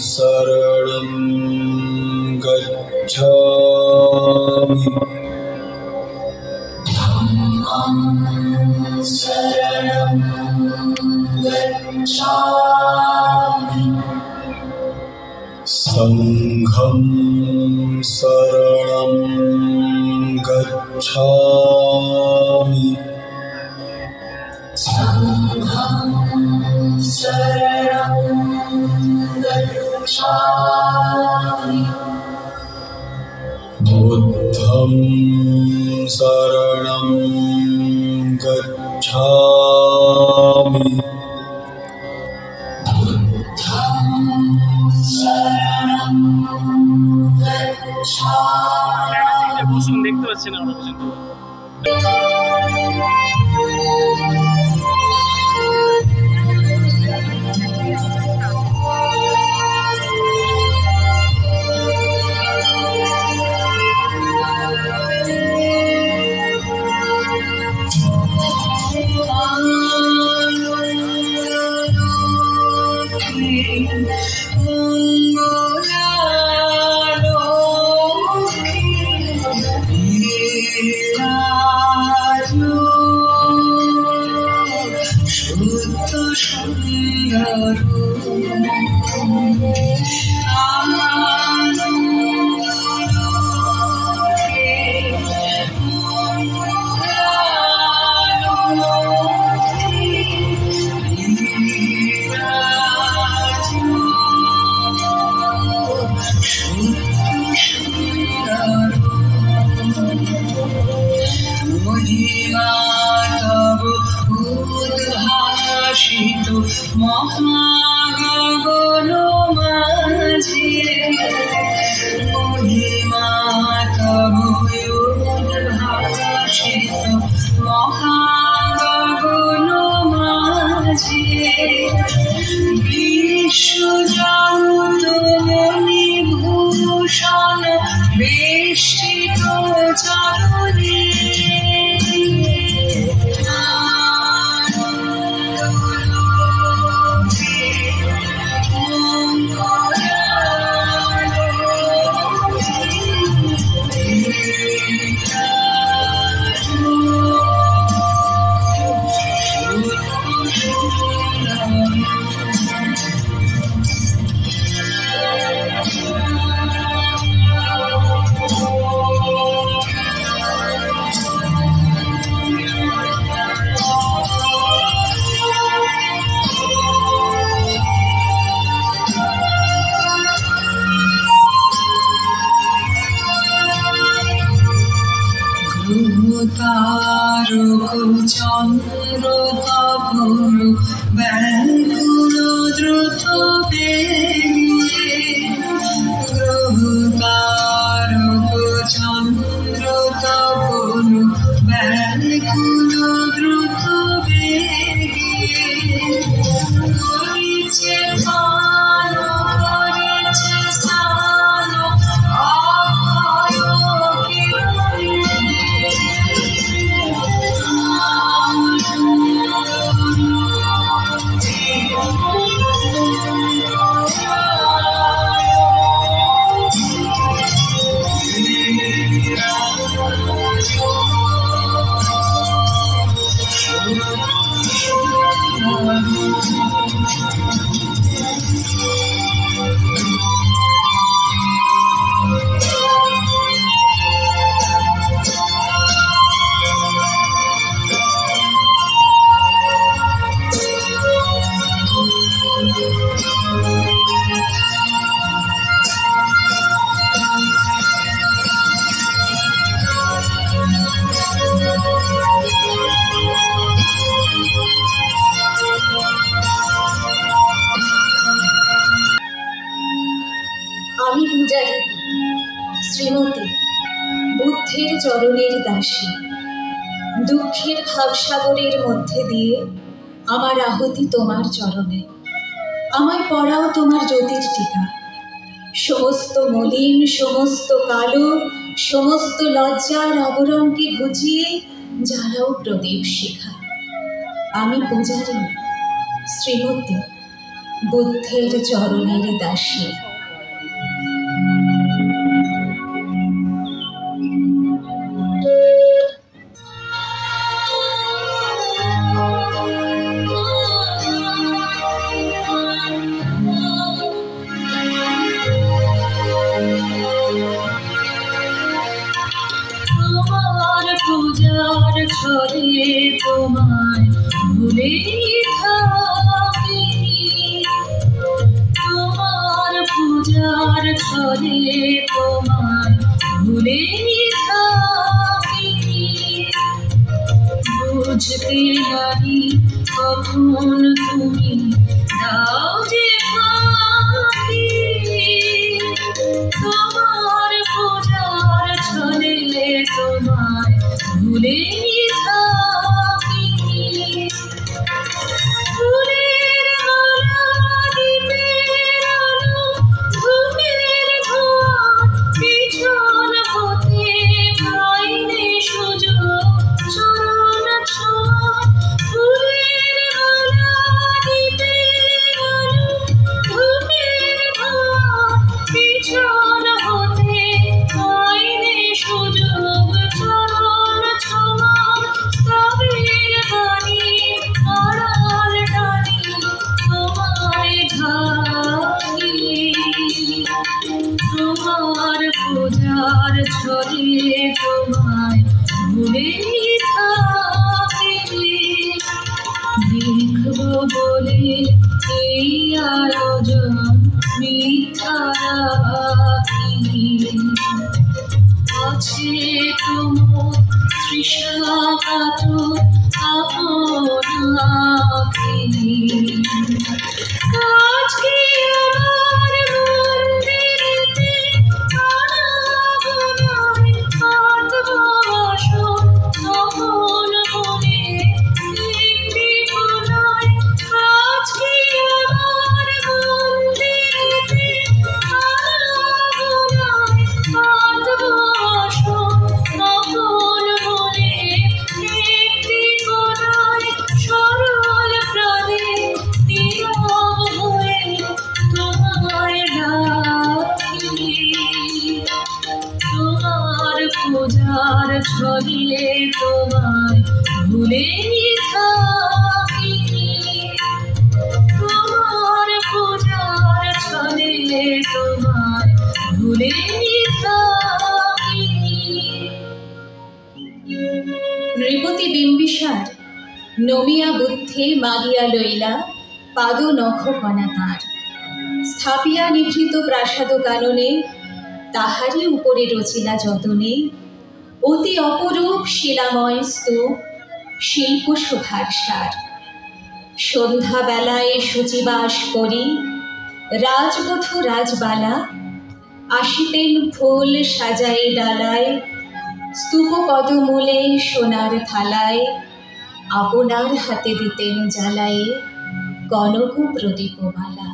शरणं गच्छामि धम्मं शरणं गच्छामि संघं शरणं गच्छामि संघं शरणं गच्छामि बुद्धं शरणं गच्छामि बुद्धं शरणं गच्छामि বসুন দেখতে পাচ্ছেন আমরা পর্যন্ত মহাগগন মাঝে মহিমা তব উদ্ভাসিত মহাগগন মাঝে বিশ্বজগৎ মণিভূষণ বেষ্টিত চরণে তারক চন্দ্র তপর ব্যাকুল দ্রুত বেগে গ্রহ তারক চন্দ্র তপর ব্যাকুল দ্রুত বেগে করেছে পান করেছে স্নান অক্ষয় আমি পূজারি শ্রীমতী বুদ্ধের চরণের দাসী। দুঃখের ভাবসাগরের মধ্যে দিয়ে আমার আহুতি তোমার চরণে। আমায় পড়াও তোমার জ্যোতির টিকা। সমস্ত মলিন, সমস্ত কালো, সমস্ত লজ্জার আবরণকে ঘুচিয়ে জ্বালাও প্রদীপ শিখা। আমি পূজারি শ্রীমতী বুদ্ধের চরণের দাসী। তোমার পূজার ছলে তোমায় ভুলে থাকি, তোমার পূজার ছলে তোমায় ভুলে থাকি। বুঝতে পারি কখন তুমি দাও যে ফাঁকি, তোমার পূজার ছলে তোমায় ভুলে থাকি। ফুলের মালা, দ্বীপের আলো, ধূপের ধোঁয়া, পিছন হতে পাইনি সুযোগ চরণ ছোঁয়া। ফুলের মালা, দ্বীপের আলো, ধূপের ধোঁয়া, পিছন হতে পাইনি সুযোগ চরণ ছোঁয়া। স্তবের বাণী আড়াল টানি তোমায় ঢাকি, তোমার পূজার ছলে তোমায় ভুলে থাকি। দেখবো বলে এই আয়োজন মিথ্যা রাখি, আছে তোমার তৃষ্ণা কাতর আপনাকে। আজকে আমার মন্দিরেতে আরাধনায় আত্মবাসন, তখন মনে একটি কোণায়। আজকে আমার মন্দিরেতে আরাধনায় আত্মবাসন, তখন মনে একটি কোণায়। সরল প্রাণে নীরব হয়ে তোমায় ডাকি, তোমার পূজার ছলে তোমায় ভুলে থাকি, তোমার পূজার ছলে তোমায় ভুলে থাকি। নৃপতি বিম্বিসার নমিয়া বুদ্ধে মাগিয়া লইলা পাদ নখ কণা তাঁর। স্থাপিয়া নিভৃত প্রাসাদ কাননে তাহারই উপরে রচিলা যতনে। অতি অপরূপ শিলাময় স্তূপ, শিল্প শোভার সার। সন্ধ্যাবেলায় শুচিবাস করি রাজবধূ রাজবালা, আসিতেন ফুল সাজায়ে ডালায়। স্তূপ পদমূলে সোনার থালায়, আপনার হাতে দিতেন জ্বালায়ে কনক প্রদীপমালা।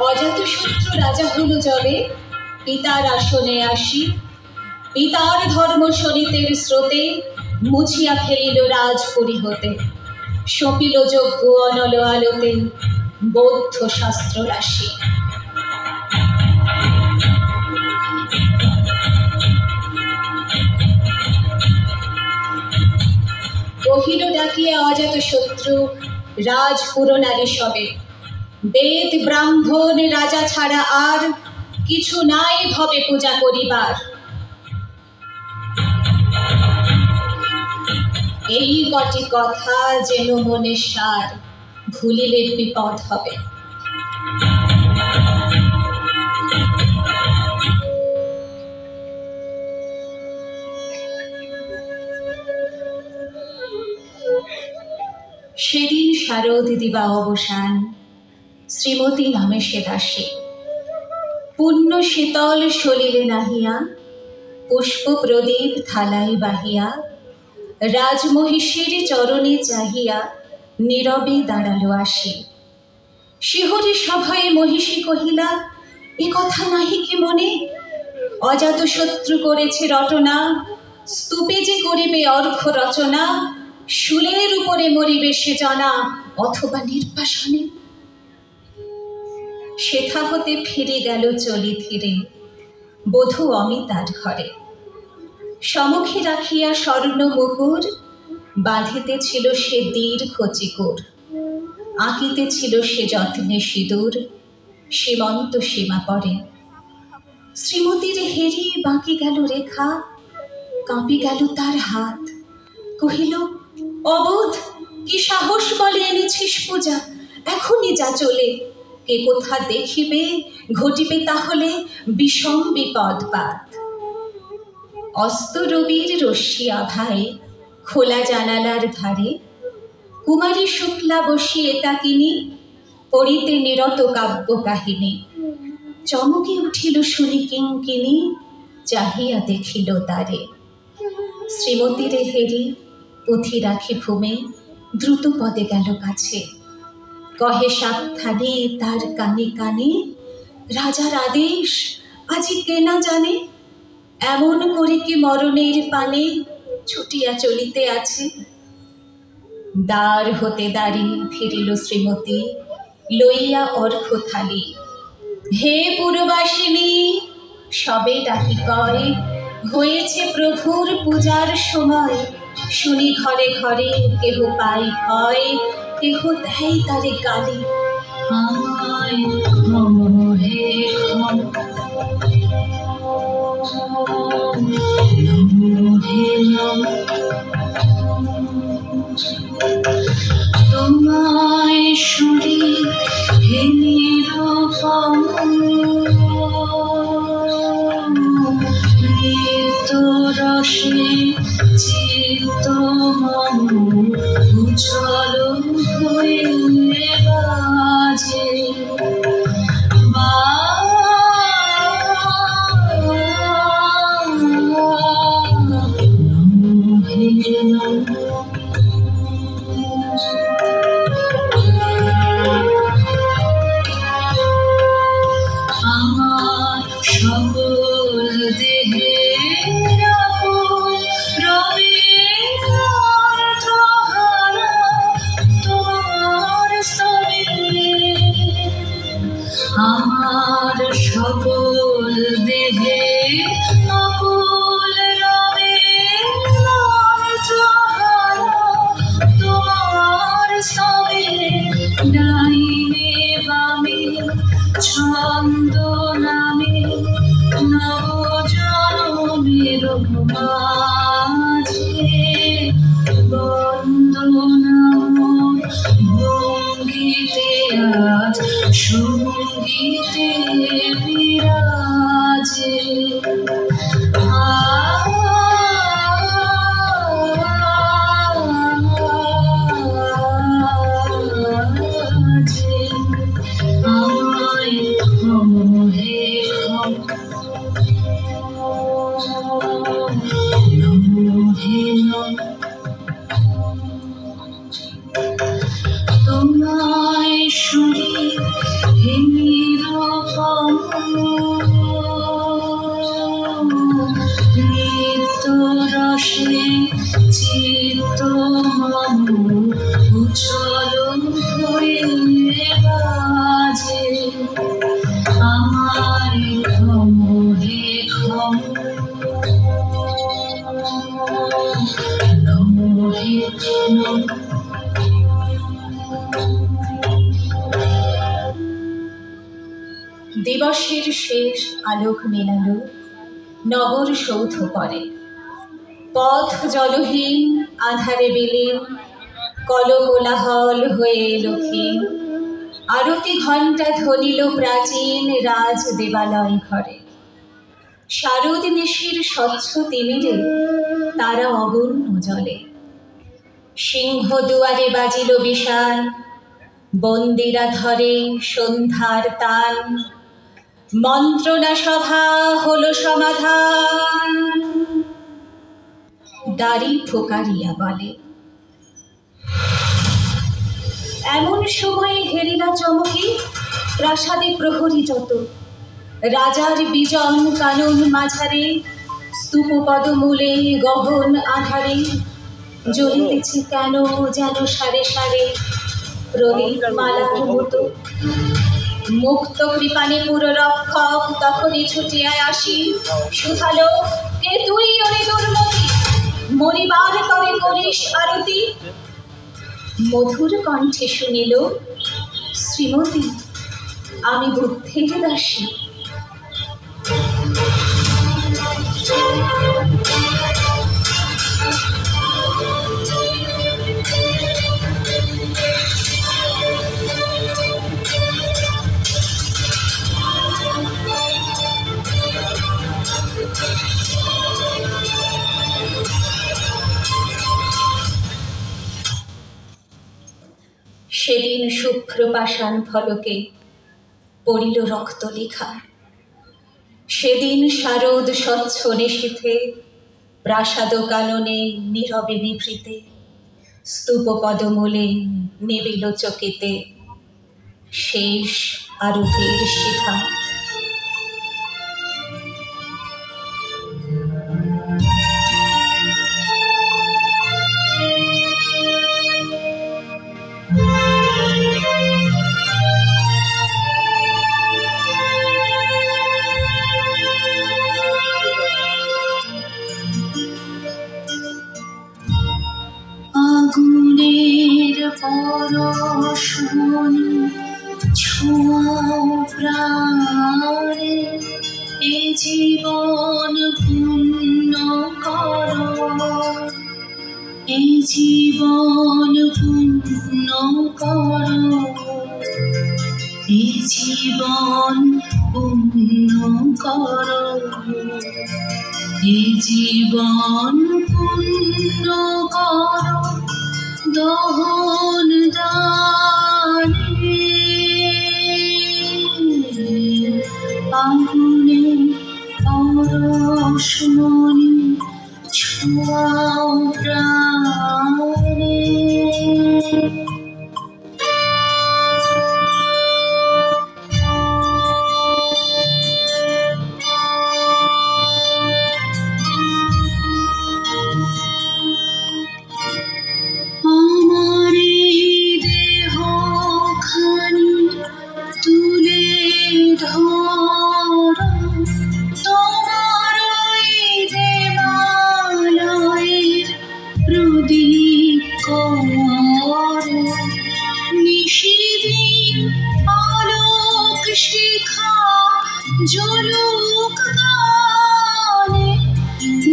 অজাতশত্রু রাজা হলো জবে পিতার আসনে আসি। পিতার ধর্ম শনিতের স্রোতে মুছিয়া ফেলিল রাজপুরী হতে। সপিল যজ্ঞ অনল আলোতে বৌদ্ধ শাস্ত্র রাশি। কহিল ডাকিয়া অজাতশত্রু রাজপুর নারী সবে, বেদ ব্রাহ্মণ রাজা ছাড়া আর কিছু নাই ভবে পূজা করিবার। এই কটি কথা যেন মনে সার, ভুলিলে বিপদ হবে। সেদিন শারদ দিবা অবসান, শ্রীমতী নামে সে দাসী। পুণ্য শীতল সলিলে নাহিয়া, পুষ্প প্রদীপ থালাই বাহিয়া, রাজমহিষীর চরণে চাহিয়া নীরবে দাঁড়ালো আসি। শিহরি সভায় মহিষী কহিলা, এ কথা নাহি কি মনে? অজাত শত্রু করেছে রটনা, স্তূপে যে করিবে অর্ঘ রচনা, শুলের উপরে মরিবে সে জানা, অথবা নির্বাসনে। সেথা হতে ফিরে গেল চলি ধীরে, বধূ অমিতার ঘরে। সমুখে রাখিয়া স্বর্ণ মুকুর, বাঁধিতেছিল সে দীর্ঘ চিকুর। আঁকিতেছিল সে যত্নে সিঁদুর, সীমন্ত সীমা পরে। শ্রীমতীর হেরি বাঁকি গেল রেখা, কাঁপি গেল তার হাত। কহিল, অবোধ, কি সাহস বলে এনেছিস পূজা? এখনই যা চলে। কে কোথা দেখিবে, ঘটিবে তাহলে বিষম বিপদপাত। অস্ত রবির রশ্মি আভায় খোলা জানালার ধারে কুমারী শুক্লা বসি একাকিনী, পড়িতে নিরত কাব্য কাহিনী। চমকে উঠিল শুনি কিঙ্কিনী, চাহিয়া দেখিল তারে। শ্রীমতীরে হেরি পুঁথি রাখি ভূমে, দ্রুত পদে গেল কাছে। কহে সাবধানে তার কানে কানে, রাজার আদেশ আজি কে না জানে। এমন করে কি মরণের পানে ছুটিয়া চলিতে আছে। দ্বার হতে দাঁড়িয়ে ফিরিল শ্রীমতী, লইয়া অর্ঘ থালি। হে পুরবাসিনী, সবে ডাকি কয়, হয়েছে প্রভুর পূজার সময়। শুনি ঘরে ঘরে কেহ পাই ভয়, কেহ দেয় তারে গালি। আমায় ক্ষম হে ক্ষম, নমো হে নমো। তোমায় শুনি হে নিরূপম, নিত্য রসে চিত্ত মম উজ্জ্বল হয়ে বাজে। আমার সকল দেহে রবি তোমার স্তবে। আমার সকল দেহে অকুল রবে তোমার স্তবে। ডাইনে বামে ছন্দ নামে নব জনমের মাঝে। বন্দনাম ভঙ্গিতে আজ সঙ্গীতে বিরাজে। আমায় ক্ষম হে ক্ষম, নমো হে নমো। তোমায় শুনি হে নিরূপম, দিবসের শেষ আলোক মেলালো নগর সৌধ পরে। পথ জলহীন আধারে বিলীন, কলকোলাহল হয়ে এলো ক্ষীণ। আরতি ঘণ্টা ধ্বনিল প্রাচীন রাজ দেবালয় ঘরে। শারদ নিশির স্বচ্ছ তিমিরে তারা অগণ্য জলে। সিংহ দুয়ারে বাজিল বিষাণ, বন্দিরা ধরে সন্ধ্যার তান। মন্ত্রণা সভা হলো সমাধান, দাড়ি ফোকারিয়া বলে। এমন সময়ে হেরিলা চমকে প্রাসাদে প্রহরী যত। রাজার বিজন কানন মাঝারে, স্তূপ পদমূলে গহন আধারে। জ্বলিতেছে কেন যেন সারে সারে প্রদীপ মালার মতো। মুক্ত কৃপানে পুর রক্ষক তখনই ছুটিয়ায় আসি। শুধালো, কে তুই ওরে দুর্মতি, মরিবার তরে করিস আরতি? মধুর কণ্ঠে শুনিল, শ্রীমতী আমি বুদ্ধের দাসী। সেদিন শুভ্র পাষাণ ফলকে পড়িল রক্ত লেখা। সেদিন শারদ স্বচ্ছ নিশীথে প্রাসাদ কাননে নীরবে নিভৃতে। স্তূপ পদমূলে নিবিল চকিতে শেষ আরতির শিখা। আগুনের পরশমণি ছোঁয়াও প্রাণে, এ জীবন পূর্ণ করো, এ জীবন পূর্ণ করো, এ জীবন পূর্ণ করো, এ জীবন পূর্ণ করো দহন দানে। আগুনে পরশমণি ছোঁয়াও প্রাণে। জলুক গানে,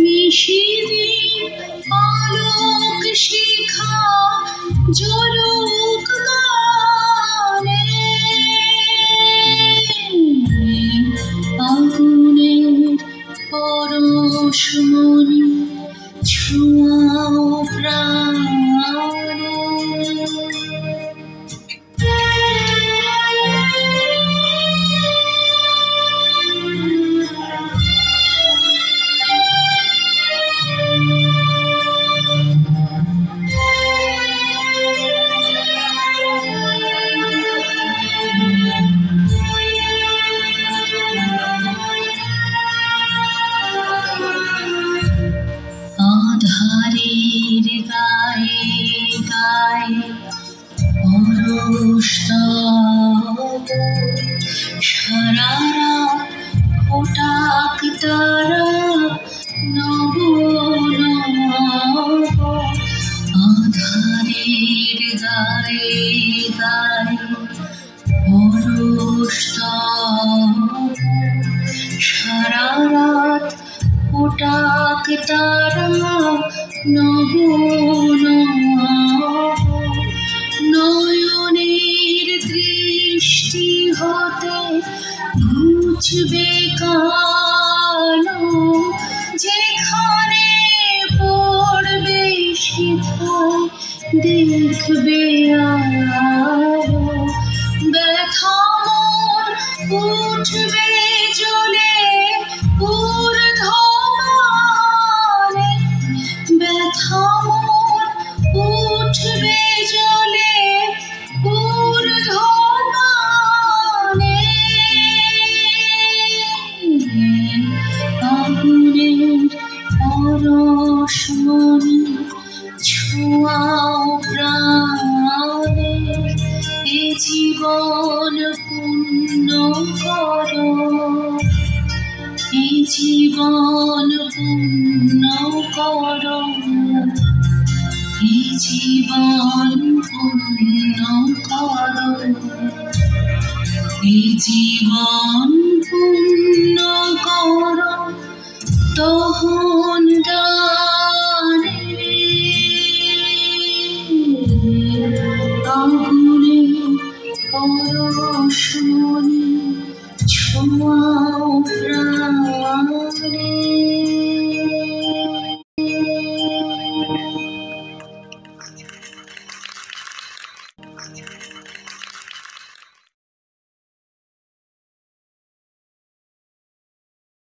নিশিদিন আলোক শিখা জলুক গানে। আগুনের পরশমণি ছোঁয়াও প্রাণে। তারা নব নব নয়নের দৃষ্টি হতে ঘুচবে কালো যেখানে পড়বে সেখানে দেখবে আলো ব্যথা মন উঠবে জ্বলে ঊর্ধ্বমানে ব্যথা মন উঠবে জ্বলে ঊর্ধ্বমানে আগুনের পরশমণি ছোঁয়াও প্রাণে এ জীবন পূর্ণ করো এ জীবন পূর্ণ করো এ জীবন পূর্ণ করো এ জীবন পূর্ণ করো তখন